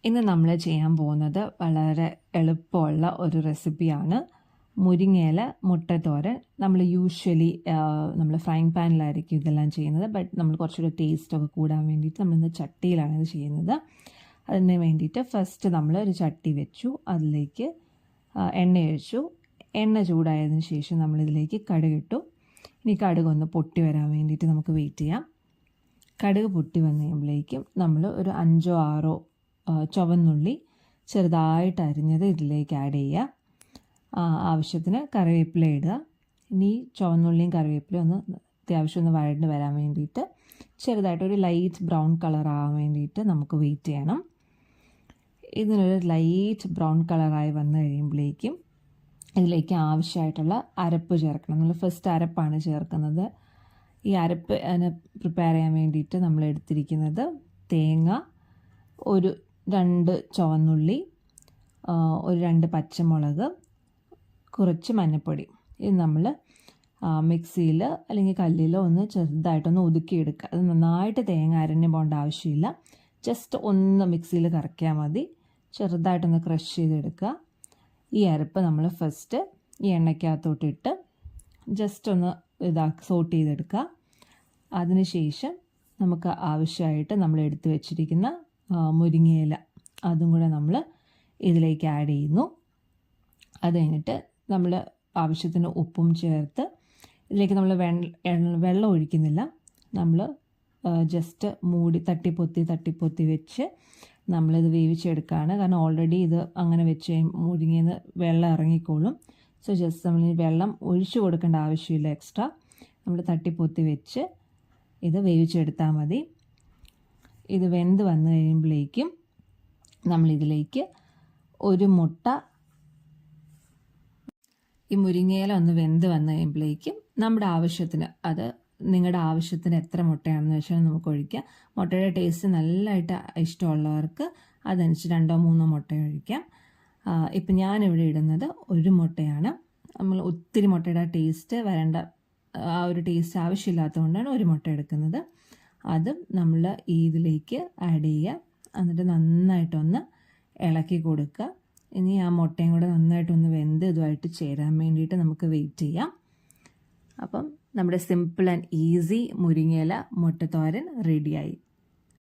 ഇന്ന് നമ്മൾ ചെയ്യാൻ പോകുന്നത് വളരെ എളുപ്പമുള്ള ഒരു റെസിപ്പിയാണ്. മുരിങ്ങയില മുട്ടത്തോരൻ. നമ്മൾ യൂഷ്വലി നമ്മൾ ഫ്രൈങ് പാനിലായിരിക്കും ഇതെല്ലാം ചെയ്യുന്നത്. ബട്ട് നമ്മൾ കുറച്ചുകൂടി ടേസ്റ്റൊക്കെ കൂടാൻ വേണ്ടിയിട്ട് നമ്മളിന്ന് ചട്ടിയിലാണ് ഇത് ചെയ്യുന്നത്. അതിന് വേണ്ടിയിട്ട് ഫസ്റ്റ് നമ്മൾ ഒരു ചട്ടി വെച്ചു, അതിലേക്ക് എണ്ണ ഒഴിച്ചു. എണ്ണ ചൂടായതിന് ശേഷം നമ്മളിതിലേക്ക് കടുകിട്ടു. ഇനി കടുകൊന്ന് പൊട്ടി വരാൻ വേണ്ടിയിട്ട് നമുക്ക് വെയിറ്റ് ചെയ്യാം. കടുക് പൊട്ടി വന്നു കഴിയുമ്പോഴേക്കും നമ്മൾ ഒരു 5-6 ചുവന്നുള്ളി ചെറുതായിട്ട് അരിഞ്ഞത് ഇതിലേക്ക് ആഡ് ചെയ്യുക. ആവശ്യത്തിന് കറിവേപ്പില ഇടുക. ഇനി ചുവന്നുള്ളിയും കറിവേപ്പിലയും ഒന്ന് അത്യാവശ്യം ഒന്ന് വഴണ്ട് വരാൻ വേണ്ടിയിട്ട് ചെറുതായിട്ടൊരു ലൈറ്റ് ബ്രൗൺ കളർ ആവാൻ വേണ്ടിയിട്ട് നമുക്ക് വെയിറ്റ് ചെയ്യണം. ഇതിനൊരു ലൈറ്റ് ബ്രൗൺ കളറായി വന്നു കഴിയുമ്പോഴേക്കും ഇതിലേക്ക് ആവശ്യമായിട്ടുള്ള അരപ്പ് ചേർക്കണം. നമ്മൾ ഫസ്റ്റ് അരപ്പാണ് ചേർക്കുന്നത്. ഈ അരപ്പ് പ്രിപ്പയർ ചെയ്യാൻ വേണ്ടിയിട്ട് നമ്മൾ എടുത്തിരിക്കുന്നത് തേങ്ങ, ഒരു 2 ചുവന്നുള്ളി, ഒരു 2 പച്ചമുളക്, കുറച്ച് മഞ്ഞൾപ്പൊടി. ഇത് നമ്മൾ മിക്സിയിൽ അല്ലെങ്കിൽ കല്ലിലോ ഒന്ന് ചെറുതായിട്ടൊന്ന് ഒതുക്കിയെടുക്കുക. അത് നന്നായിട്ട് തേങ്ങ അരഞ്ഞു പോകേണ്ട ആവശ്യമില്ല. ജസ്റ്റ് ഒന്ന് മിക്സിയിൽ കറക്കിയാൽ മതി. ചെറുതായിട്ടൊന്ന് ക്രഷ് ചെയ്തെടുക്കുക. ഈ അരപ്പ് നമ്മൾ ഫസ്റ്റ് ഈ എണ്ണയ്ക്കകത്തോട്ടിട്ട് ജസ്റ്റ് ഒന്ന് സോട്ട് ചെയ്തെടുക്കുക. അതിനുശേഷം നമുക്ക് ആവശ്യമായിട്ട് നമ്മൾ എടുത്തു വെച്ചിരിക്കുന്ന മുരിങ്ങയില അതും കൂടെ നമ്മൾ ഇതിലേക്ക് ആഡ് ചെയ്യുന്നു. അത് കഴിഞ്ഞിട്ട് നമ്മൾ ആവശ്യത്തിന് ഉപ്പും ചേർത്ത് ഇതിലേക്ക് നമ്മൾ വെള്ളം ഒഴിക്കുന്നില്ല. നമ്മൾ ജസ്റ്റ് മൂടി തട്ടിപ്പൊത്തി വെച്ച് നമ്മളിത് വേവിച്ചെടുക്കുകയാണ്. കാരണം ഓൾറെഡി ഇത് അങ്ങനെ വെച്ച് മുരിങ്ങയിൽ നിന്ന് വെള്ളം ഇറങ്ങിക്കോളും. സോ ജസ്റ്റ് നമ്മൾ വെള്ളം ഒഴിച്ചു കൊടുക്കേണ്ട ആവശ്യമില്ല. എക്സ്ട്രാ നമ്മൾ തട്ടിപ്പൊത്തി വെച്ച് ഇത് വേവിച്ചെടുത്താൽ മതി. ഇത് വെന്ത് വന്നു കഴിയുമ്പോഴേക്കും നമ്മളിതിലേക്ക് ഒരു മുട്ട, ഈ മുരിങ്ങയില ഒന്ന് വെന്ത് വന്നു കഴിയുമ്പോഴേക്കും നമ്മുടെ ആവശ്യത്തിന്, അത് നിങ്ങളുടെ ആവശ്യത്തിന് എത്ര മുട്ടയാണെന്ന് വെച്ചാൽ നമുക്ക് ഒഴിക്കാം. മുട്ടയുടെ ടേസ്റ്റ് നല്ലതായിട്ട് ഇഷ്ടമുള്ളവർക്ക് അതനുസരിച്ച് 2-3 മുട്ട ഒഴിക്കാം. ഇപ്പം ഞാനിവിടെ ഇടുന്നത് 1 മുട്ടയാണ്. നമ്മൾ ഒത്തിരി മുട്ടയുടെ ടേസ്റ്റ് വരേണ്ട ആ ഒരു ടേസ്റ്റ് ആവശ്യമില്ലാത്തതുകൊണ്ടാണ് 1 മുട്ട എടുക്കുന്നത്. അതും നമ്മൾ ഇതിലേക്ക് ആഡ് ചെയ്യുക. എന്നിട്ട് നന്നായിട്ടൊന്ന് ഇളക്കി കൊടുക്കുക. ഇനി ആ മുട്ടയും കൂടെ നന്നായിട്ടൊന്ന് വെന്ത് ഇതുമായിട്ട് ചേരാൻ വേണ്ടിയിട്ട് നമുക്ക് വെയിറ്റ് ചെയ്യാം. അപ്പം നമ്മുടെ സിമ്പിൾ ആൻഡ് ഈസി മുരിങ്ങയില മുട്ടത്തോരൻ റെഡിയായി.